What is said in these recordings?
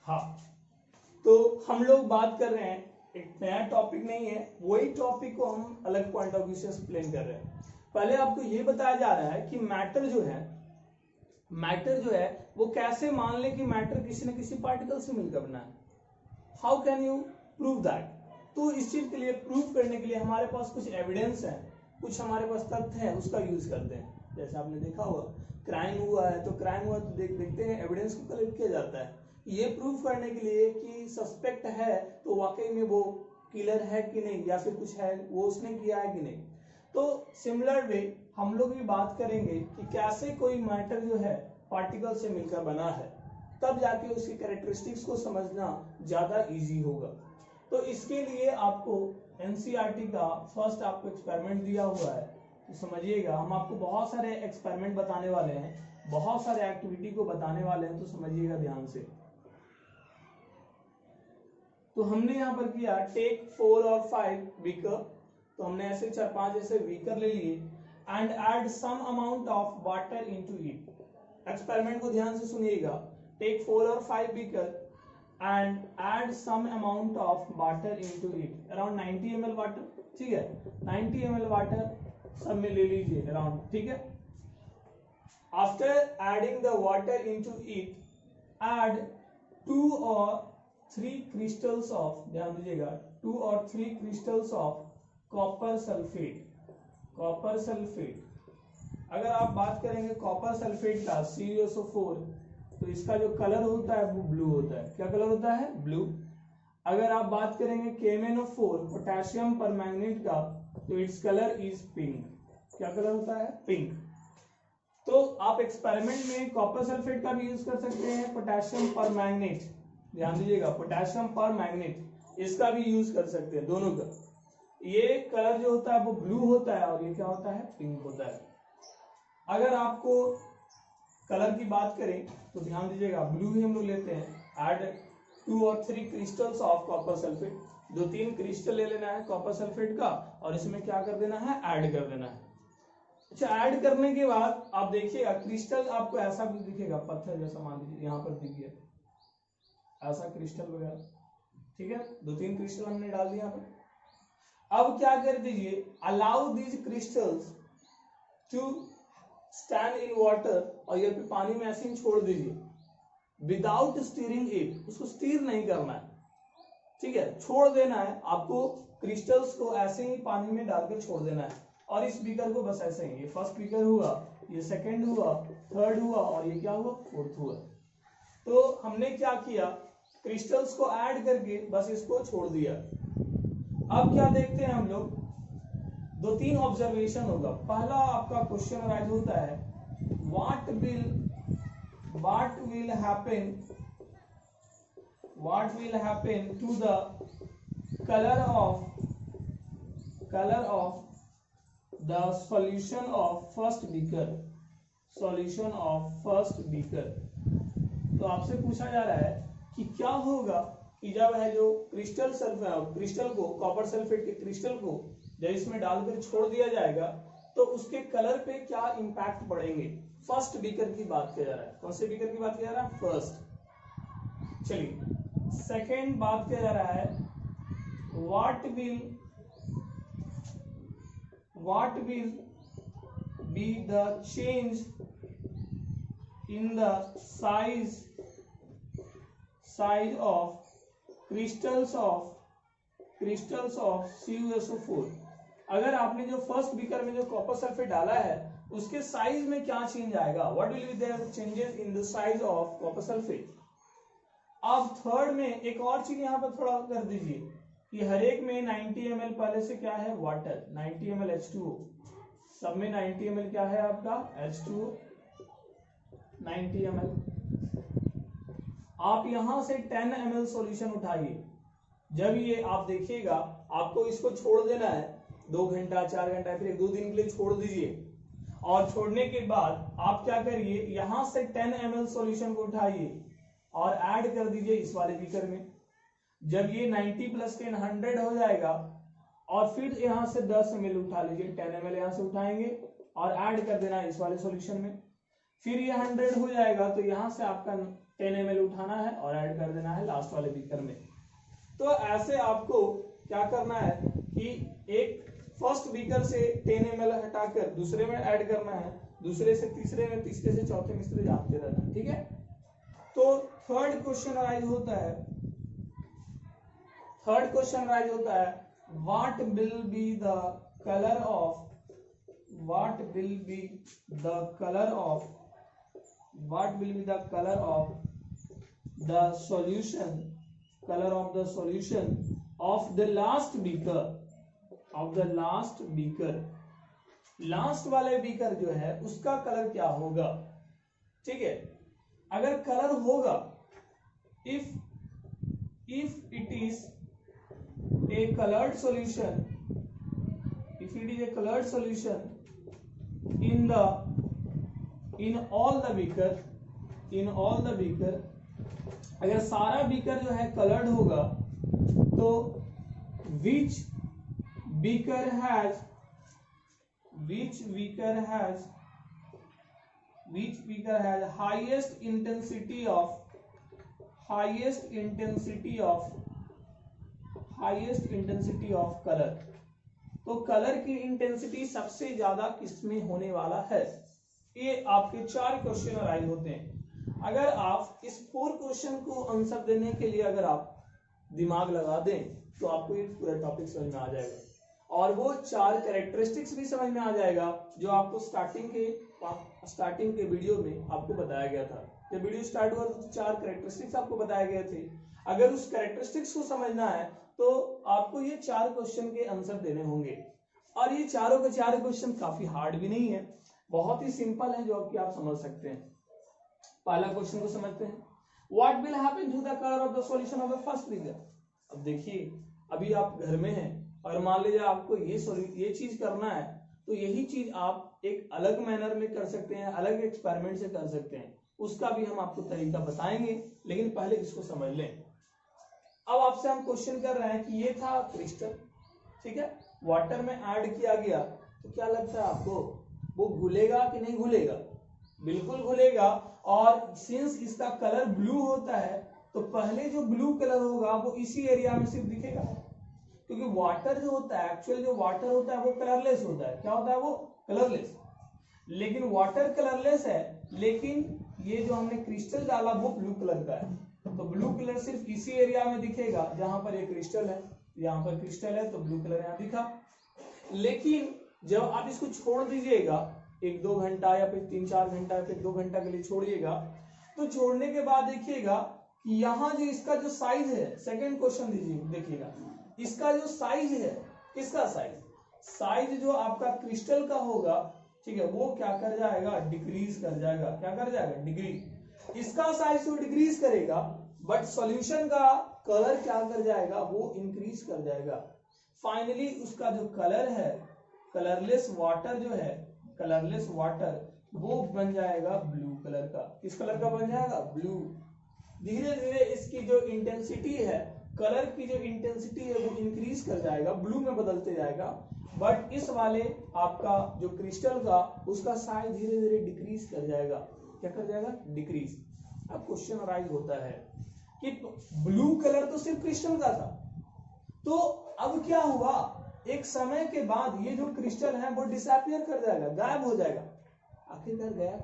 हाँ, तो हम लोग बात कर रहे हैं, एक नया टॉपिक नहीं है, वही टॉपिक को हम अलग पॉइंट ऑफ व्यू से एक्सप्लेन कर रहे हैं। पहले आपको ये बताया जा रहा है कि मैटर जो है वो कैसे मान ले कि मैटर किसी न किसी पार्टिकल से मिलकर बना है। How can you prove that? तो इस चीज के लिए प्रूव करने के लिए हमारे पास कुछ एविडेंस है, कुछ हमारे पास तथ्य है, उसका यूज करते हैं। जैसे आपने देखा होगा क्राइम हुआ है तो देखते हैं एविडेंस को कलेक्ट किया जाता है, ये प्रूव करने के लिए कि सस्पेक्ट है तो वाकई में वो किलर है कि नहीं, या फिर कुछ है वो उसने किया है कि नहीं। तो सिमिलर वे हम लोग भी बात करेंगे कि कैसे कोई मैटर जो है पार्टिकल से मिलकर बना है, तब जाके उसकी कैरेक्टरिस्टिक्स को समझना ज्यादा इजी होगा। तो इसके लिए आपको एनसीईआरटी का फर्स्ट आपको एक्सपेरिमेंट दिया हुआ है, तो समझिएगा। हम आपको बहुत सारे एक्सपेरिमेंट बताने वाले हैं, बहुत सारे एक्टिविटी को बताने वाले हैं, तो समझिएगा ध्यान से। तो हमने यहाँ पर किया टेक 4 और 5 बीकर, तो हमने ऐसे 4-5 ऐसे बीकर ले लिए and add some amount of water into it. Experiment को ध्यान से सुनिएगा। टेक 4 और 5 beaker and add some amount of water into it, around 90 ml water, ठीक है, 90 ml वाटर सब में ले लीजिए अराउंड, ठीक है। After adding the water into it, add 2 और 3 क्रिस्टल्स ऑफ, ध्यान दीजिएगा, 2 और 3 crystals of copper sulphate. Copper sulphate, अगर आप बात करेंगे कॉपर सल्फेट का CuSO4, तो इसका जो कलर होता है वो ब्लू होता है। क्या कलर होता है? ब्लू। अगर आप बात करेंगे KMnO4 पोटेशियम परमैंगनेट का, तो इट्स कलर इज पिंक। क्या कलर होता है? पिंक। तो आप एक्सपेरिमेंट में कॉपर सल्फेट का भी यूज कर सकते हैं, पोटेशियम परमैंगनेट, ध्यान दीजिएगा, पोटेशियम परमैंगनेट, इसका भी यूज कर सकते हैं, दोनों का। ये कलर जो होता है वो ब्लू होता है और ये क्या होता है? पिंक होता है। अगर आपको कलर की बात करें तो ध्यान दीजिएगा, ब्लू ही हम लोग लेते हैं। ऐड 2 और 3 crystals of copper sulphate, 2-3 crystal ले लेना है कॉपर सल्फेट का और इसमें क्या कर देना है? ऐड कर देना है। अच्छा, ऐड करने के बाद आप देखिएगा क्रिस्टल आपको ऐसा भी दिखेगा, पत्थर जैसा, मान लीजिए यहाँ पर दिखिए ऐसा क्रिस्टल वगैरह, ठीक है। 2-3 क्रिस्टल हमने डाल दिया यहाँ पर। अब क्या कर दीजिए, allow these crystals to stand in water, और ये पानी में ऐसे ही छोड़ दीजिए, विदाउट स्टीयरिंग इट, उसको स्टीर नहीं करना है, ठीक है, छोड़ देना है आपको। क्रिस्टल्स को ऐसे ही पानी में डालकर छोड़ देना है, और इस बीकर को बस ऐसे ही, ये फर्स्ट बीकर हुआ, ये सेकंड हुआ, थर्ड हुआ, और ये क्या हुआ? फोर्थ हुआ। तो हमने क्या किया, क्रिस्टल्स को ऐड करके बस इसको छोड़ दिया। अब क्या देखते हैं हम लोग, 2-3 ऑब्जर्वेशन होगा। पहला आपका क्वेश्चन राइज होता है, what will happen to the colour of the solution of first beaker. तो आपसे पूछा जा रहा है कि क्या होगा कि जब है जो क्रिस्टल को, कॉपर सल्फेट के क्रिस्टल को जब इसमें डालकर छोड़ दिया जाएगा तो उसके कलर पे क्या इंपैक्ट पड़ेंगे। फर्स्ट बीकर की बात किया जा रहा है। कौन से बीकर की बात किया जा रहा है? फर्स्ट। चलिए, सेकेंड बात किया जा रहा है, what will be the change in the size of crystals of CuSO4। अगर आपने जो फर्स्ट बीकर में जो कॉपर सल्फेट डाला है उसके साइज में क्या चेंज आएगा, what will be there changes in the size of copper sulphate. अब थर्ड में एक और चीज यहाँ पर थोड़ा कर दीजिए कि हर एक में 90 ml पहले से क्या है? वाटर, 90 ml H2O, सब में 90 ml क्या है आपका? H2O, 90 ml। आप यहां से 10 ml सॉल्यूशन उठाइए। जब ये आप देखिएगा, आपको इसको छोड़ देना है 2 घंटा 4 घंटा, फिर 1-2 दिन के लिए छोड़ दीजिए, और छोड़ने के बाद आप क्या करिए, यहां से 10 ml सॉल्यूशन को उठाइए और ऐड कर दीजिए इस वाले बीकर में। जब ये 90 + 10 100 हो जाएगा, और फिर यहां से 10 ml उठा लीजिए, 10 ml यहां से उठाएंगे और ऐड कर देना इस वाले सॉल्यूशन में। फिर ये 100 हो जाएगा, तो यहां से आपका 10 ml उठाना है और ऐड कर देना है लास्ट वाले बीकर में। तो ऐसे आपको क्या करना है कि एक फर्स्ट बीकर से 10 ml हटाकर दूसरे में ऐड करना है, दूसरे से तीसरे में, तीसरे से चौथे में, इस तरह जानते रहना है, ठीक है। तो थर्ड क्वेश्चन राइज होता है, what will be the colour of the solution of the last beaker, last वाले बीकर जो है उसका कलर क्या होगा, ठीक है। अगर कलर होगा, if it is a colored solution, in all the beaker, अगर सारा बीकर जो है कलर्ड होगा, तो which beaker has highest intensity of color, तो कलर की इंटेंसिटी सबसे ज्यादा किसमें होने वाला है। ये आपके 4 क्वेश्चन राइज होते हैं। अगर आप इस 4 क्वेश्चन को आंसर देने के लिए अगर आप दिमाग लगा दें तो आपको ये पूरा टॉपिक समझ में आ जाएगा, और वो 4 कैरेक्टरिस्टिक्स भी समझ में आ जाएगा जो आपको स्टार्टिंग के वीडियो में आपको बताया गया था। जब वीडियो स्टार्ट हुआ तो 4 कैरेक्टरिस्टिक्स आपको बताए गए थे। अगर उस कैरेक्टरिस्टिक्स को समझना है तो आपको ये 4 क्वेश्चन के आंसर देने होंगे, और ये चारों के 4 क्वेश्चन काफी हार्ड भी नहीं है, बहुत ही सिंपल है, जो कि आप समझ सकते हैं। पहला क्वेश्चन को समझते हैं, what will happen to the colour of the solution of the first beaker. अब देखिए, अभी आप घर में हैं और मान लीजिए आपको ये चीज करना है, तो यही चीज आप एक अलग मैनर में कर सकते हैं, अलग एक्सपेरिमेंट से कर सकते हैं, उसका भी हम आपको तरीका बताएंगे, लेकिन पहले इसको समझ लें। अब आपसे हम क्वेश्चन कर रहे हैं कि ये था क्रिस्टल, ठीक है, वाटर में ऐड किया गया, तो क्या लगता है आपको वो घुलेगा कि नहीं घुलेगा? बिल्कुल घुलेगा। और सिंस इसका कलर ब्लू होता है, तो पहले जो ब्लू कलर होगा वो इसी एरिया में सिर्फ दिखेगा, क्योंकि वाटर जो होता है, एक्चुअल जो वाटर होता है वो कलरलेस होता है। क्या होता है वो? कलरलेस। लेकिन वाटर कलरलेस है, लेकिन ये जो हमने क्रिस्टल डाला वो ब्लू कलर का है, तो ब्लू कलर सिर्फ इसी एरिया में दिखेगा जहां पर ये क्रिस्टल है। यहाँ पर क्रिस्टल है तो ब्लू कलर यहाँ दिखा। लेकिन जब आप इसको छोड़ दीजिएगा 1-2 घंटा या फिर 3-4 घंटा या फिर 2 घंटा के लिए छोड़िएगा, तो छोड़ने के बाद देखिएगा कि यहाँ जो इसका जो साइज है, सेकेंड क्वेश्चन देखिएगा, इसका जो साइज है, किसका साइज जो आपका क्रिस्टल का होगा, ठीक है, वो क्या कर जाएगा? डिक्रीज कर जाएगा। क्या कर जाएगा? डिक्रीज। इसका साइज तो डिक्रीज करेगा, बट सॉल्यूशन का कलर क्या कर जाएगा? वो इंक्रीज कर जाएगा। फाइनली उसका जो कलर है, कलरलेस वाटर जो है, कलरलेस वाटर, वो बन जाएगा ब्लू कलर का। किस कलर का बन जाएगा? ब्लू। धीरे धीरे इसकी जो इंटेंसिटी है, कलर की जो इंटेंसिटी है वो इंक्रीज कर जाएगा, ब्लू में बदलते जाएगा, बट इस वाले आपका जो क्रिस्टल का, उसका साइज धीरे धीरे डिक्रीज कर जाएगा। क्या कर जाएगा? डिक्रीज। अब क्वेश्चन राइज होता है कि ब्लू कलर तो सिर्फ क्रिस्टल का था, तो अब क्या हुआ? एक समय के बाद ये जो क्रिस्टल है वो डिसअपियर कर जाएगा, गायब हो जाएगा। आखिरकार गया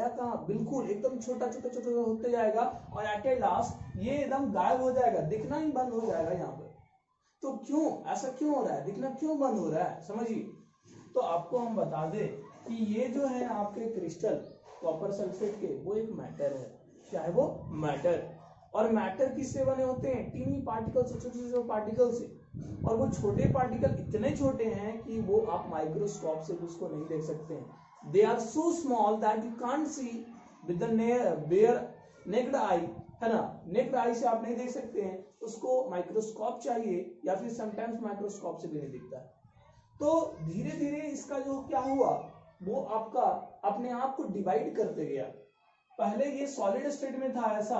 कहाँ? बिल्कुल एकदम छोटा होते जाएगा, और एट लास्ट ये एकदम गायब हो जाएगा, दिखना ही बंद हो जाएगा यहाँ पर। तो क्यों ऐसा क्यों हो रहा है? दिखना क्यों बंद हो रहा है? समझिए। तो आपको हम बता दें कि ये जो है आपके क्रिस्टल कॉपर सल्फेट के, वो एक मैटर है। क्या है वो? मैटर। और मैटर किससे बने होते हैं? टीनी पार्टिकल से, छोटे पार्टिकल से। और वो छोटे पार्टिकल इतने छोटे हैं कि वो आप माइक्रोस्कोप से उसको नहीं देख सकते हैं। They are so small that you can't see with the bare naked eye, है ना। नेक्ड आई से आप नहीं देख सकते हैं, उसको माइक्रोस्कोप चाहिए, या फिर समटाइम्स माइक्रोस्कोप से भी नहीं दिखता। तो धीरे धीरे इसका जो क्या हुआ, वो आपका अपने आप को डिवाइड करते गया। पहले ये सॉलिड स्टेट में था ऐसा,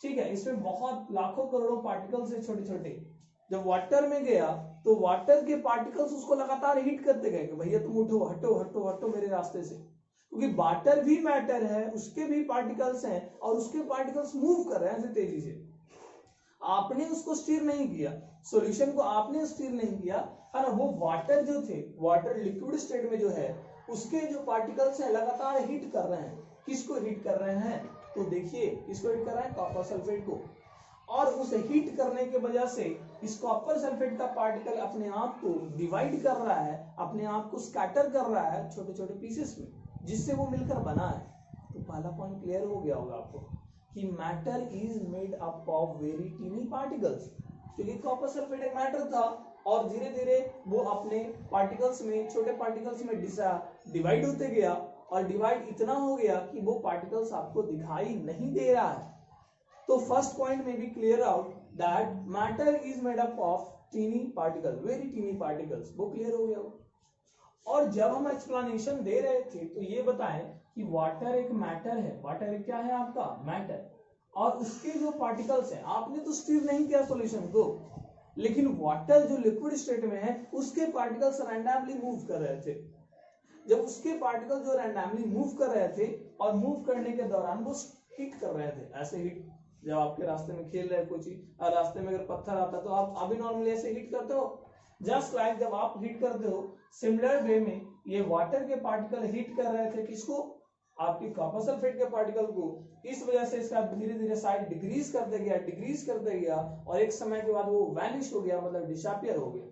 ठीक है, इसमें बहुत लाखों करोड़ों पार्टिकल्स है छोटे छोटे। जब वाटर में गया तो वाटर के पार्टिकल्स उसको लगातार हिट करते गए कि भैया तुम उठो, हटो हटो हटो मेरे रास्ते से। क्योंकि वाटर भी मैटर है, उसके भी पार्टिकल्स हैं और उसके पार्टिकल्स मूव कर रहे हैं ऐसे तेजी से। आपने उसको स्टीर नहीं किया, सॉल्यूशन को आपने स्टीर नहीं किया, है ना। वो वाटर जो थे, वाटर लिक्विड स्टेट में जो है, उसके जो पार्टिकल्स हैं लगातार हीट कर रहे हैं। किसको हीट कर रहे हैं? तो देखिए किसको हीट कर रहे हैं? कॉपर सल्फेट को। और उस हीट करने की वजह से इस कॉपर सल्फेट का पार्टिकल अपने आप को डिवाइड कर रहा है, अपने आप को स्कैटर कर रहा है छोटे छोटे पीसेस में, जिससे वो मिलकर बना है। तो पहला पॉइंट क्लियर हो गया होगा आपको कि matter is made up of very tiny particles. क्योंकि कॉपर सल्फेट एक मैटर था और धीरे धीरे वो अपने पार्टिकल्स में, छोटे पार्टिकल्स में डिवाइड होते गया और डिवाइड इतना हो गया कि वो पार्टिकल्स आपको दिखाई नहीं दे रहा है। तो फर्स्ट पॉइंट में भी clear out that matter is made up of tiny particle, very tiny particles, वो क्लियर हो गया। और जब हम एक्सप्लेनेशन दे रहे थे तो ये बताएं कि वाटर एक मैटर है। वाटर एक क्या है आपका? मैटर। और उसके जो पार्टिकल्स हैं, आपने तो स्टीर नहीं किया सॉल्यूशन को, लेकिन वाटर जो लिक्विड स्टेट में है उसके पार्टिकल्स रैंडमली मूव कर रहे थे। जब उसके पार्टिकल जो रैंडमली मूव कर रहे थे और मूव करने के दौरान वो हिट कर रहे थे, ऐसे हिट। जब आपके रास्ते में खेल रहे कोई चीज और रास्ते में अगर पत्थर आता तो आप अभी नॉर्मली ऐसे हिट करते हो, जस्ट लाइक जब आप हिट करते हो, सिमिलर वे में ये वाटर के पार्टिकल हिट कर रहे थे किसको? आपके कॉपर सल्फेट के पार्टिकल को। इस वजह से इसका धीरे धीरे साइज डिक्रीज करते गया और एक समय के बाद वो वैनिश हो गया, मतलब डिसअपियर हो गया।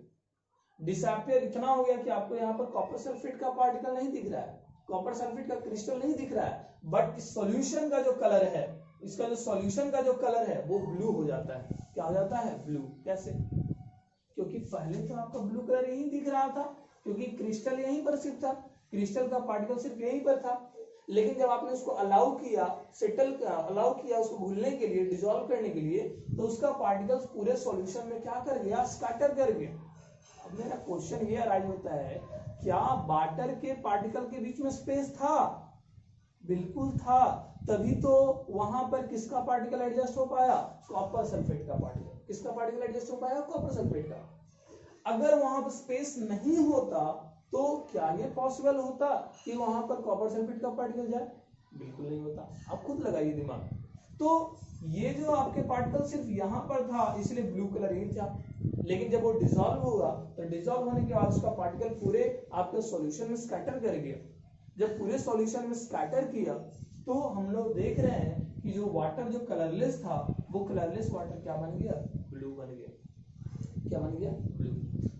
डिसअपियर इतना हो गया कि आपको यहाँ पर कॉपर सल्फेट का पार्टिकल नहीं दिख रहा है, कॉपर सल्फेट का क्रिस्टल नहीं दिख रहा है, बट इस सॉल्यूशन का जो कलर है, इसका जो सॉल्यूशन का जो कलर है वो ब्लू हो जाता है। क्या हो जाता है? ब्लू। कैसे? क्योंकि पहले तो आपका ब्लू कलर यही दिख रहा था, क्योंकि क्रिस्टल यहीं पर सिर्फ था, क्रिस्टल का पार्टिकल सिर्फ यहीं पर था। लेकिन जब आपने उसको अलाउ किया, अलाउ किया उसको घुलने के लिए, डिसॉल्व करने के लिए, तो उसका पार्टिकल्स पूरे सॉल्यूशन में क्या कर गया? स्कैटर कर गया। अब मेरा क्वेश्चन ये अराइज होता है, क्या वाटर के पार्टिकल के बीच में स्पेस था? बिल्कुल था, तभी तो वहां पर किसका पार्टिकल एडजस्ट हो पाया? कॉपर सल्फेट का पार्टिकल। किसका पार्टिकल एडजस्ट हो पाया? कॉपर सल्फेट का। अगर वहां पर स्पेस नहीं होता तो क्या ये पॉसिबल होता कि वहां पर कॉपर सल्फेट का पार्टिकल जाए? बिल्कुल नहीं होता। आप खुद लगाइए दिमाग। तो ये जो आपके पार्टिकल सिर्फ यहां पर था इसलिए ब्लू कलर ही था, लेकिन जब वो डिसॉल्व होगा तो डिसॉल्व होने के बाद उसका पार्टिकल पूरे आपके सॉल्यूशन में स्कैटर कर गया। जब पूरे सॉल्यूशन में स्कैटर किया तो हम लोग देख रहे हैं कि जो वाटर जो कलरलेस था वो कलरलेस वाटर क्या बन गया? ब्लू बन गया। क्या बन गया? ब्लू।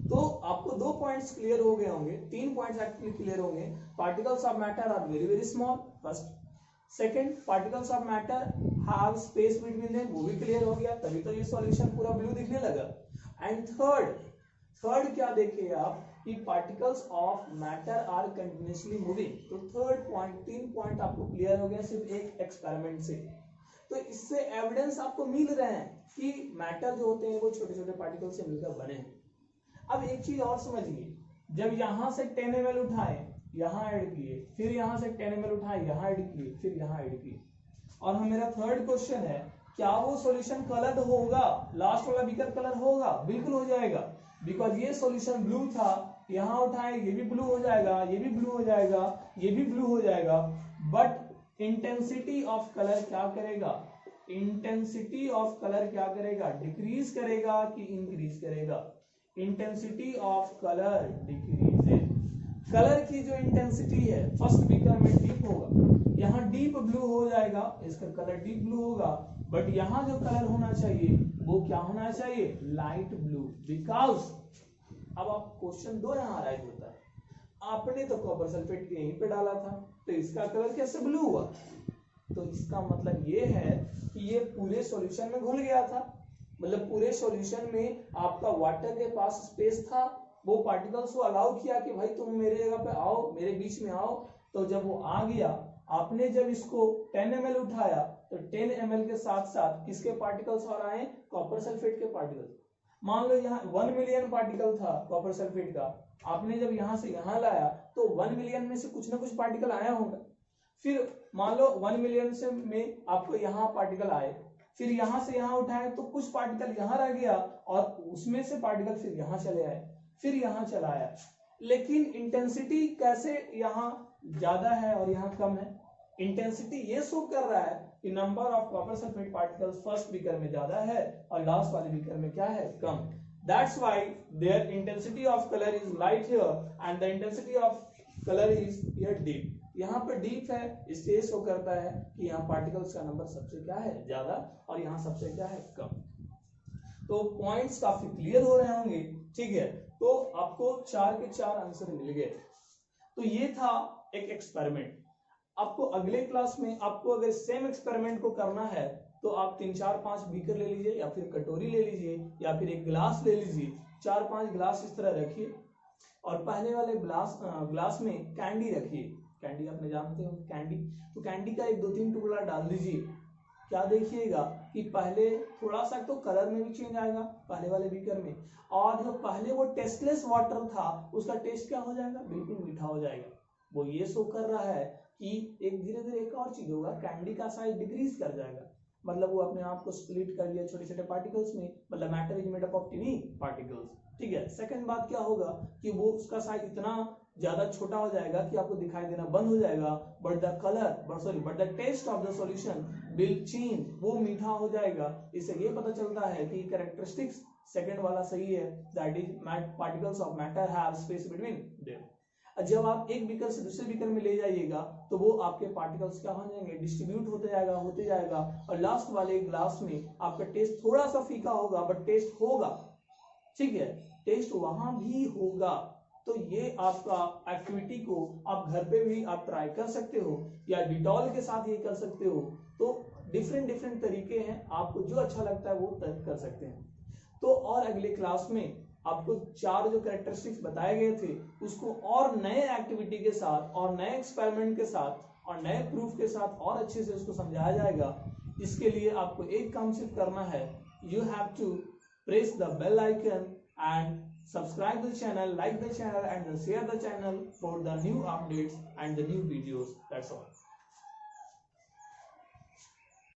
तो आपको 2 पॉइंट्स क्लियर हो गए होंगे, 3 पॉइंट्स एक्चुअली क्लियर होंगे। Particles of matter are very very small, first. Second, particles of matter have space between them, वो भी क्लियर हो गया, तभी तो ये सॉल्यूशन पूरा ब्लू दिखने लगा। एंड थर्ड क्या देखे आप कि particles of matter are continuously moving. तो थर्ड पॉइंट, 3 पॉइंट आपको क्लियर हो गया सिर्फ एक एक्सपेरिमेंट से। तो इससे एविडेंस आपको मिल रहे हैं कि मैटर जो होते हैं वो छोटे छोटे पार्टिकल से मिलकर बने हैं। अब एक चीज और समझिए, जब यहां से 10 ml उठाए, यहां ऐड किए, फिर यहां से 10 ml उठाए, यहां ऐड किए, फिर यहां ऐड किए, और हम मेरा थर्ड क्वेश्चन है, क्या वो सॉल्यूशन कलर्ड होगा? लास्ट वाला बीकर कलर होगा? बिल्कुल हो जाएगा, बिकॉज ये सॉल्यूशन ब्लू था, यहां उठाए ये भी ब्लू हो जाएगा, ये भी ब्लू हो जाएगा, ये भी ब्लू हो जाएगा। बट इंटेंसिटी ऑफ कलर क्या करेगा? इंटेंसिटी ऑफ कलर क्या करेगा? डिक्रीज करेगा कि इंक्रीज करेगा? Intensity of colour decreases. Colour की जो इंटेंसिटी है फर्स्ट बीकर में डीप होगा, यहाँ डीप ब्लू हो जाएगा, इसका कलर डीप ब्लू होगा, बट यहाँ जो कलर होना चाहिए वो क्या होना चाहिए? Light blue. बिकॉज अब आप क्वेश्चन 2 यहाँ राइज होता है, आपने तो कॉपर सल्फेट यहीं पे डाला था, तो इसका कलर कैसे ब्लू हुआ? तो इसका मतलब ये है कि ये पूरे सॉल्यूशन में घुल गया था, मतलब पूरे सॉल्यूशन में आपका वाटर के पास स्पेस था, वो पार्टिकल्स को अलाउ किया कि भाई तुम मेरे जगह पे आओ, मेरे बीच में आओ। तो जब वो आ गया, आपने जब इसको 10 ml उठाया तो 10 ml के साथ साथ किसके पार्टिकल्स और आए? कॉपर सल्फेट के पार्टिकल्स। मान लो यहाँ 1 मिलियन पार्टिकल था कॉपर सल्फेट का, आपने जब यहाँ से यहाँ लाया तो 1 मिलियन में से कुछ ना कुछ पार्टिकल आया होगा। फिर मान लो 1 मिलियन से में आपको यहाँ पार्टिकल आए, फिर यहाँ से यहाँ उठाए तो कुछ पार्टिकल यहाँ रह गया और उसमें से पार्टिकल फिर यहाँ चले आए, फिर यहाँ चला आया। लेकिन इंटेंसिटी कैसे यहाँ ज्यादा है और यहाँ कम है? इंटेंसिटी ये शो कर रहा है कि number of copper sulphate particles first beaker में ज्यादा है और लास्ट वाले बीकर में क्या है? कम। That's why their intensity of colour is light here and the intensity of colour is here deep. यहाँ पे डीप है, इसलिए शो करता है कि यहाँ पार्टिकल्स का नंबर सबसे क्या है? ज्यादा, और यहाँ सबसे क्या है? कम। तो पॉइंट्स काफी क्लियर हो रहे होंगे, ठीक है। तो आपको 4 के 4 आंसर मिल गए। तो ये था एक एक्सपेरिमेंट। आपको अगले क्लास में आपको अगर सेम एक्सपेरिमेंट को करना है तो आप 3, 4, 5 बीकर ले लीजिए या फिर कटोरी ले लीजिए या फिर एक ग्लास ले लीजिए। 4, 5 ग्लास इस तरह रखिए और पहले वाले ग्लास में कैंडी रखिए। कैंडी आपने जानते हो कैंडी, तो कैंडी का 1, 2, 3 टुकड़ा डाल दीजिए। क्या देखिएगा कि पहले थोड़ा सा तो कलर में भी चेंज आएगा पहले वाले बीकर में, और जो पहले वो टेस्टलेस वाटर था उसका टेस्ट क्या हो जाएगा? बिल्कुल मीठा हो जाएगा। वो ये शो कर रहा है कि एक धीरे धीरे एक और चीज होगा, कैंडी का साइज डिक्रीज कर जाएगा, मतलब वो अपने आप को स्प्लिट कर लिया छोटे छोटे पार्टिकल्स में, मतलब matter is made up of टिनी particles, ठीक है। सेकंड बात क्या होगा कि वो उसका साइज इतना ज्यादा छोटा हो जाएगा कि आपको दिखाई देना बंद हो जाएगा, but the taste of the solution will change, वो मीठा हो जाएगा। इससे ये पता चलता है कि कैरेक्टरिस्टिक्स सेकंड वाला सही है, that is particles of matter have space between them. जब आप एक बीकर से दूसरे बीकर में ले जाइएगा तो वो आपके पार्टिकल्स क्या हो जाएंगे? डिस्ट्रीब्यूट होते जाएगा और लास्ट वाले ग्लास में आपका टेस्ट थोड़ा सा फीका होगा बट टेस्ट होगा, ठीक है, टेस्ट वहां भी होगा। तो ये आपका एक्टिविटी को आप घर पे भी आप ट्राई कर सकते हो या डिटॉल के साथ ये कर सकते हो। तो डिफरेंट तरीके हैं, आपको जो अच्छा लगता है वो कर सकते हैं। तो और अगले क्लास में आपको 4 जो कैरेक्टरिस्टिक्स बताए गए थे उसको और नए एक्टिविटी के साथ और नए एक्सपेरिमेंट के साथ और नए प्रूफ के साथ और अच्छे से उसको समझाया जाएगा। इसके लिए आपको एक काम सिर्फ करना है, you have to press the bell icon and subscribe the channel, like the channel and share the channel for the new updates and the new videos. That's all.